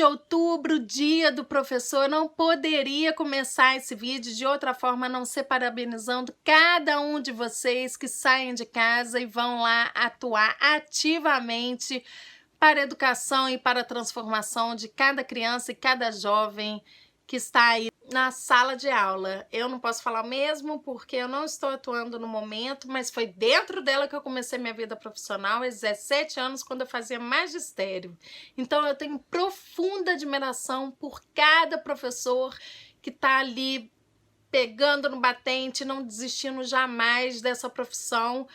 de outubro, dia do professor, não poderia começar esse vídeo de outra forma a não ser parabenizando cada um de vocês que saem de casa e vão lá atuar ativamente para a educação e para a transformação de cada criança e cada jovem que está aí na sala de aula. Eu não posso falar mesmo porque eu não estou atuando no momento, mas foi dentro dela que eu comecei minha vida profissional, aos 17 anos, quando eu fazia magistério. Então eu tenho profunda admiração por cada professor que está ali pegando no batente, não desistindo jamais dessa profissão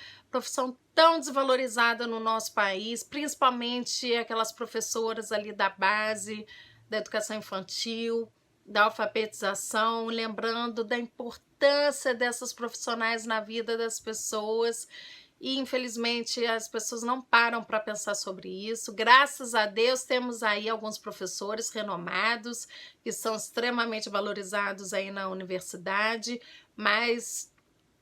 tão desvalorizada no nosso país, principalmente aquelas professoras ali da base, da educação infantil, da alfabetização, lembrando da importância dessas profissionais na vida das pessoas. E infelizmente as pessoas não param para pensar sobre isso. Graças a Deus temos aí alguns professores renomados que são extremamente valorizados aí na universidade, mas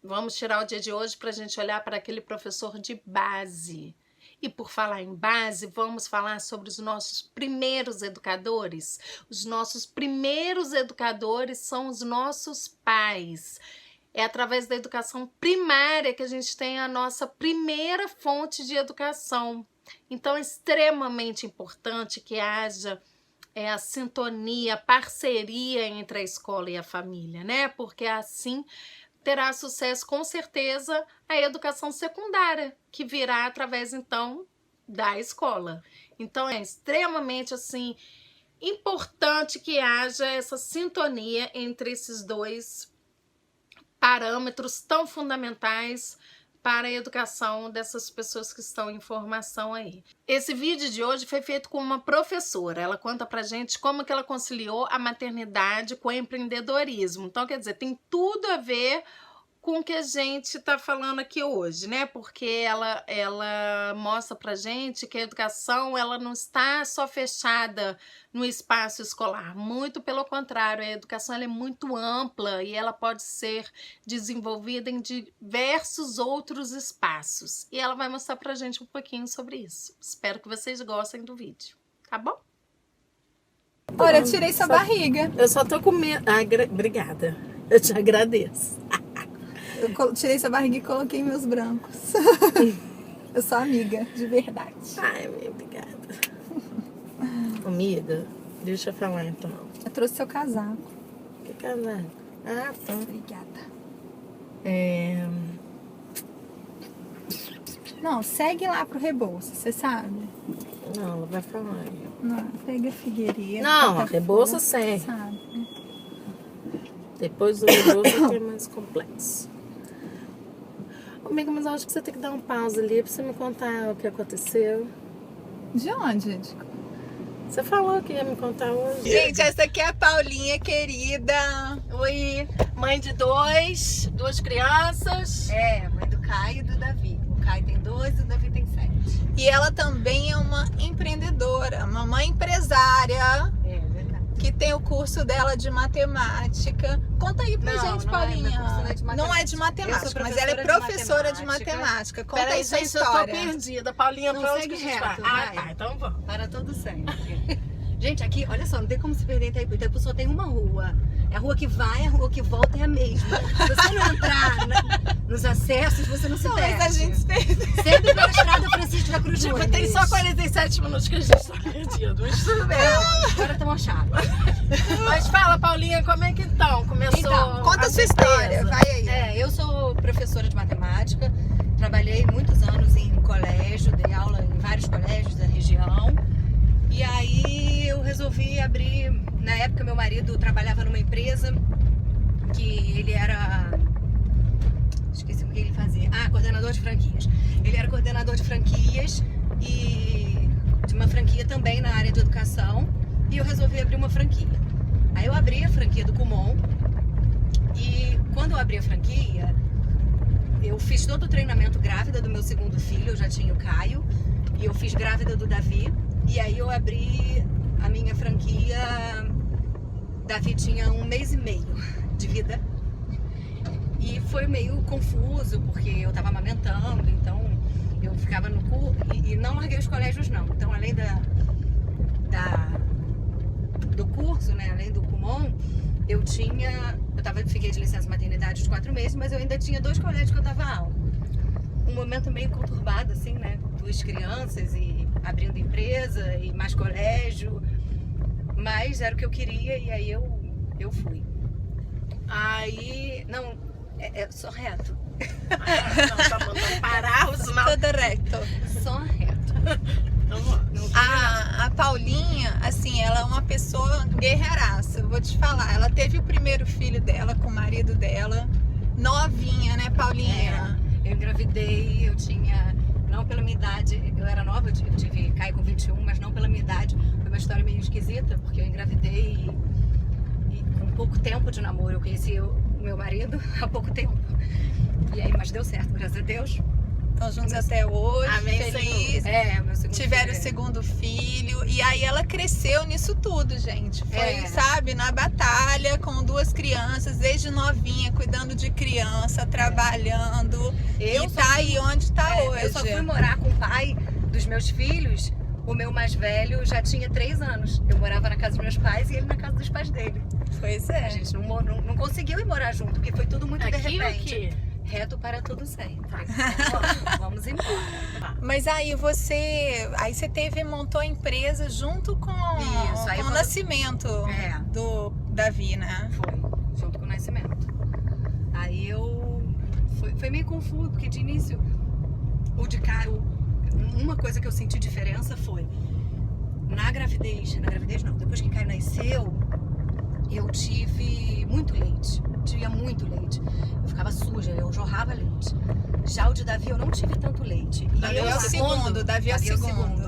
vamos tirar o dia de hoje para a gente olhar para aquele professor de base. E por falar em base, vamos falar sobre os nossos primeiros educadores. Os nossos primeiros educadores são os nossos pais. É através da educação primária que a gente tem a nossa primeira fonte de educação. Então é extremamente importante que haja a sintonia, a parceria entre a escola e a família, né? Porque assim terá sucesso, com certeza, a educação secundária, que virá através, então, da escola. Então, é extremamente, assim, importante que haja essa sintonia entre esses dois parâmetros tão fundamentais para a educação dessas pessoas que estão em formação aí. Esse vídeo de hoje foi feito com uma professora. Ela conta pra gente como que ela conciliou a maternidade com o empreendedorismo. Então, quer dizer, tem tudo a ver com o que a gente tá falando aqui hoje, né? Porque ela mostra pra gente que a educação, ela não está só fechada no espaço escolar. Muito pelo contrário, a educação ela é muito ampla e ela pode ser desenvolvida em diversos outros espaços. E ela vai mostrar pra gente um pouquinho sobre isso. Espero que vocês gostem do vídeo, tá bom? Olha, eu tirei sua barriga. Eu só tô com medo. Obrigada. Eu te agradeço. Eu tirei sua barriga e coloquei meus brancos. Eu sou amiga, de verdade. Ai, obrigada. Amiga, deixa eu falar então. Eu trouxe seu casaco. Que casaco? Ah, tá. Obrigada. Não, segue lá pro Rebouças, você sabe? Não, ela vai falar. Não, pega a Figueiredo. Não, a Rebouças segue. Sabe? Depois do Rebouças que é mais complexo. Amiga, mas eu acho que você tem que dar um pause ali pra você me contar o que aconteceu. De onde? Você falou que ia me contar hoje. Gente, essa aqui é a Paulinha, querida. Oi, mãe de duas crianças. É, mãe do Caio e do Davi. O Caio tem 2 e o Davi tem 7. E ela também é uma empreendedora, uma mãe empresária. É verdade. Que tem o curso dela de matemática. Conta aí pra gente, Paulinha. Não é de matemática, mas ela é professora de matemática. Conta aí sua história. Eu tô perdida. Paulinha, Não, pra onde segue que a gente reto, vai? vai. Tá, então vamos. Para todo sempre. Gente, aqui, olha só, não tem como se perder em Itaipu. Itaipu só tem uma rua. É a rua que vai, a rua que volta é a mesma. Se você não entrar nos acessos, você não se perde. Mas a gente se perdeu. Sempre pela estrada Francisco da Cruz Tipo, Nunes. tem só 47 minutos que a gente tá perdido. Mas tudo bem. Agora estamos achados. Mas fala, Paulinha, como é que então começou? Então, Conta a sua história, vai aí. Eu sou professora de matemática. Trabalhei muitos anos em colégio, dei aula em vários colégios da região. E aí eu resolvi abrir, na época meu marido trabalhava numa empresa que ele era, esqueci o que ele fazia, coordenador de franquias. Ele era coordenador de franquias e de uma franquia também na área de educação e eu resolvi abrir uma franquia. Aí eu abri a franquia do Kumon e quando eu abri a franquia, eu fiz todo o treinamento grávida do meu segundo filho, eu já tinha o Caio, e eu fiz grávida do Davi. E aí eu abri a minha franquia, Davi tinha 1 mês e meio de vida. E foi meio confuso, porque eu estava amamentando, então eu ficava no curso e não larguei os colégios não. Então além do curso, né, além do Kumon, fiquei de licença maternidade de 4 meses, mas eu ainda tinha 2 colégios que eu dava aula. Um momento meio conturbado, assim, né, 2 crianças e abrindo empresa e mais colégio, mas era o que eu queria e aí eu fui. Aí, não, só reto. Não, tá mandando parar o sinal. Tudo reto. Só reto. A Paulinha, assim, ela é uma pessoa guerreiraça, eu vou te falar. Ela teve o primeiro filho dela com o marido dela, novinha, né, Paulinha? Eu engravidei, eu tinha, não pela minha idade, eu era nova, eu caí com 21, mas não pela minha idade. Foi uma história meio esquisita, porque eu engravidei e com pouco tempo de namoro, eu conheci o meu marido há pouco tempo. E aí, mas deu certo, graças a Deus. Estão juntos até hoje, Amém, feliz. Meu segundo Tiveram o filho. segundo filho. E aí ela cresceu nisso tudo, gente. Foi, sabe, na batalha com 2 crianças, desde novinha, cuidando de criança, trabalhando. E tá aí onde tá hoje. Eu só fui morar com o pai dos meus filhos. O meu mais velho já tinha 3 anos. Eu morava na casa dos meus pais e ele na casa dos pais dele. Pois é. A gente não conseguiu ir morar junto, porque foi tudo muito de Aqui ou repente. aqui? Reto para tudo sempre. Vamos embora. Mas aí você montou a empresa junto com o nascimento do Davi, né? Foi, junto com o nascimento. Aí foi meio confuso, porque de início uma coisa que eu senti diferença foi na gravidez não, depois que Caio nasceu, eu tive muito leite. Tinha muito leite. Eu ficava suja, eu jorrava leite. Já o de Davi eu não tive tanto leite. Davi é o segundo. Davi é o segundo.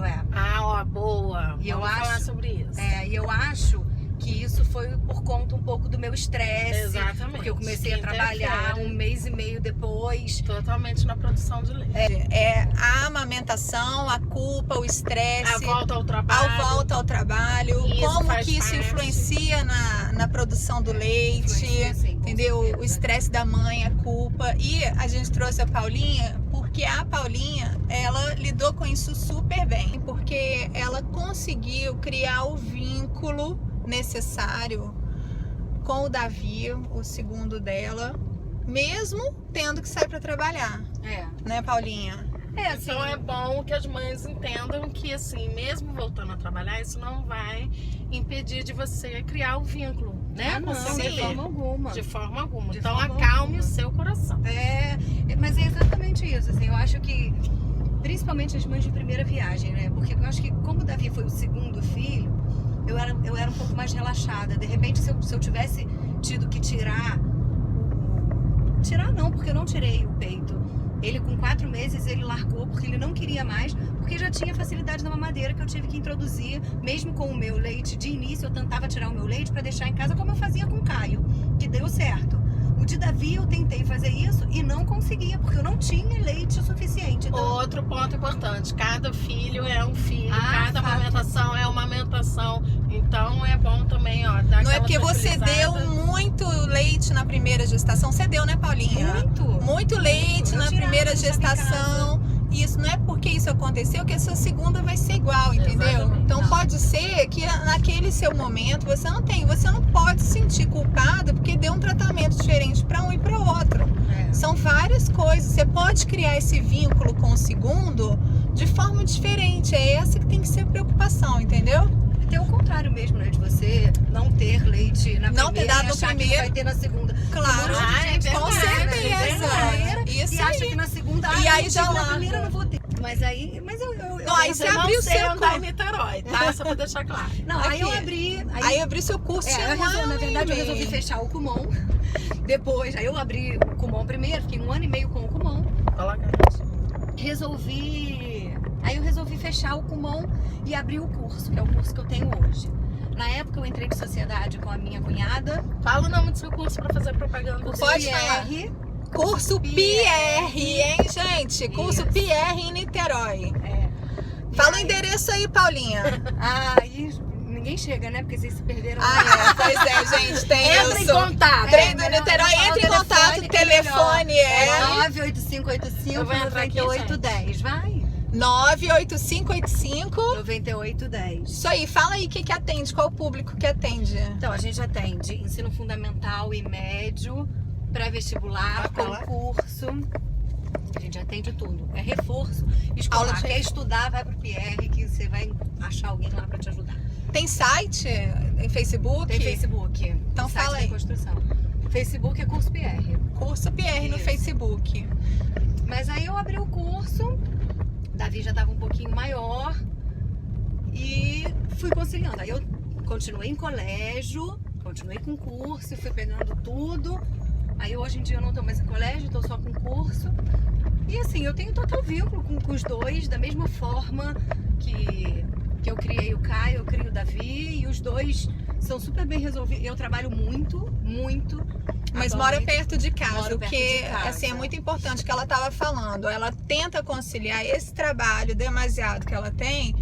Boa. E Vamos falar sobre isso. E eu acho que isso foi por conta um pouco do meu estresse. Exatamente. Porque eu comecei a trabalhar 1 mês e meio depois. Totalmente na produção de leite. É a amamentação, a culpa, o estresse. A volta ao trabalho. Isso como que isso parte. Influencia na produção do leite. Sim, entendeu? O estresse da mãe, a culpa. E a gente trouxe a Paulinha porque a Paulinha, ela lidou com isso super bem. Porque ela conseguiu criar o vínculo necessário com o Davi, o segundo dela, mesmo tendo que sair para trabalhar. Né, Paulinha? Assim, Então é bom que as mães entendam que, assim, mesmo voltando a trabalhar, isso não vai impedir de você criar o vínculo, né? Não, de forma alguma. De forma alguma. De Então forma acalme alguma. o seu coração. Mas é exatamente isso, assim, eu acho que principalmente as mães de primeira viagem, né? Porque eu acho que como o Davi foi o segundo filho, eu era um pouco mais relaxada. De repente, se eu tivesse tido que tirar não, porque eu não tirei o peito. Ele com 4 meses, ele largou porque ele não queria mais, porque já tinha facilidade na mamadeira que eu tive que introduzir, mesmo com o meu leite. De início eu tentava tirar o meu leite para deixar em casa, como eu fazia com o Caio, que deu certo. O de Davi eu tentei fazer isso e não conseguia, porque eu não tinha leite o suficiente. Então... Outro ponto importante, cada filho é um filho, cada fato. Amamentação é uma amamentação. Então é bom também, ó, dar Não é aquela porque você tranquilizada. deu muito leite na primeira gestação. Você deu, né, Paulinha? Muito leite Eu na tirava, primeira deixava em gestação. Isso não é porque isso aconteceu que a sua segunda vai ser igual, entendeu? Exatamente. Então Não. pode ser que naquele seu momento você não pode se sentir culpada porque deu um tratamento diferente para um e para o outro. São várias coisas. Você pode criar esse vínculo com o segundo de forma diferente. É essa que tem que ser a preocupação, entendeu? Tem o contrário mesmo, né? De você não ter leite na Não ter primeira dado e no achar primeiro. que vai ter na segunda. Claro. Tem um monte de gente com que vai, né? certeza. Isso E acha aí. que na segunda, E aí eu já tive na larga. primeira não vou ter. Mas aí Você não abriu sei seu andar em Niterói, tá? Só pra deixar claro. Não, aí eu abri. Aí abriu seu curso. Na verdade, eu resolvi fechar o Kumon. Depois, aí eu abri o Kumon primeiro, fiquei 1 ano e meio com o Kumon. Coloca Aí eu resolvi fechar o Kumon e abrir o curso, que é o curso que eu tenho hoje. Na época eu entrei de sociedade com a minha cunhada. Fala o nome do seu curso pra fazer propaganda. Pode falar. Curso PR, hein, gente? Curso PR em Niterói. Fala o endereço aí, Paulinha. Aí ninguém chega, né? Porque vocês se perderam. Pois é, gente, tem Entra em contato. Trem do Niterói, entra em contato, telefone é 98585 Eu vou entrar aqui, 9810, vai. 98585. 9810. Isso aí, fala aí o que atende, qual o público que atende. Então, a gente atende ensino fundamental e médio, pré-vestibular, concurso. A gente atende tudo. É reforço escolar. Aula de- Quer estudar, vai pro PR, que você vai achar alguém lá pra te ajudar. Tem site em Facebook? Tem Facebook. Então site fala da aí. Construção. Facebook é curso PR. Curso PR no Isso. Facebook. Mas aí eu abri o curso, Davi já estava um pouquinho maior e fui conciliando. Aí eu continuei em colégio, continuei com curso, fui pegando tudo. Aí hoje em dia eu não estou mais em colégio, estou só com curso. E assim, eu tenho total vínculo com os dois, da mesma forma que eu criei o Caio, eu crio o Davi, e os dois são super bem resolvidos. Eu trabalho muito, muito. Mas mora atualmente. perto de casa, Moro o perto que de casa. assim, é muito importante que ela estava falando. Ela tenta conciliar esse trabalho demasiado que ela tem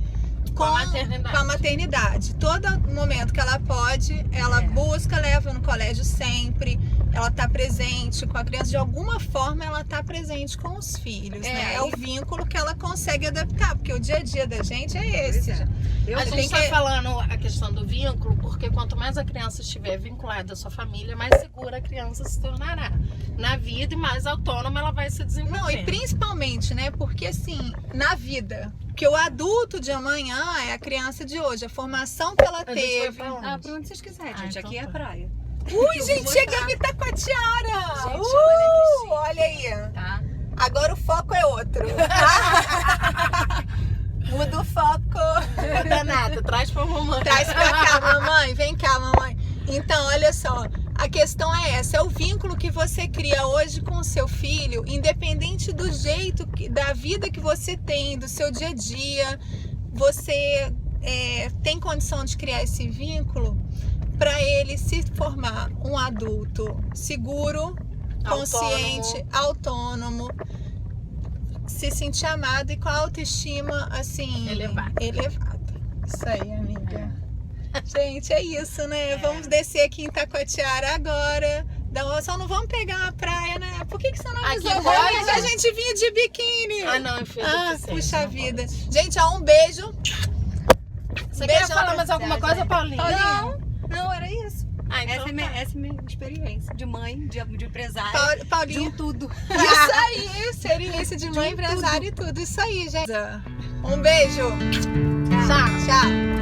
com a maternidade. Todo momento que ela pode, ela busca, leva no colégio sempre. Ela tá presente com a criança. De alguma forma, ela tá presente com os filhos, né? É o vínculo que ela consegue adaptar, porque o dia a dia da gente é esse. Pois é. Eu A tem gente está que- falando a questão do vínculo, porque quanto mais a criança estiver vinculada à sua família, mais segura a criança se tornará na vida e mais autônoma ela vai se desenvolver. Não, e principalmente, né? Porque assim, na vida, que o adulto de amanhã é a criança de hoje, a formação que ela A gente vai teve. pra onde? pra onde vocês quiserem, gente. então Aqui é tá. praia. Ui, Eu gente, vou chegamos em Itacoatiara! Gente, olha Olha aí. Tá? Agora o foco é outro. Muda o foco. Danada, traz pra mamãe. Traz pra cá, mamãe. Vem cá, mamãe. Então, olha só. A questão é essa. É o vínculo que você cria hoje com o seu filho, independente do jeito, da vida que você tem, do seu dia a dia. Você tem condição de criar esse vínculo para ele se formar um adulto seguro, consciente, autônomo, se sentir amado e com a autoestima assim Elevada. Isso aí, amiga. Gente, é isso, né? Vamos descer aqui em Itacoatiara agora. Só não vamos pegar uma praia, né? Por que você não Aqui avisou pode? antes? A gente vinha de biquíni. Ah, não, filho. Puxa vida. Gente, ó, um beijo. Você Beijão quer falar pra mais alguma você, coisa, gente. Paulinha? Não, era isso. Ah, então essa, é essa é minha experiência de mãe, de empresária, de Paulinha. um tudo. Isso aí, experiência de mãe, empresária e tudo. Isso aí, gente. Um beijo. Tchau. Tchau.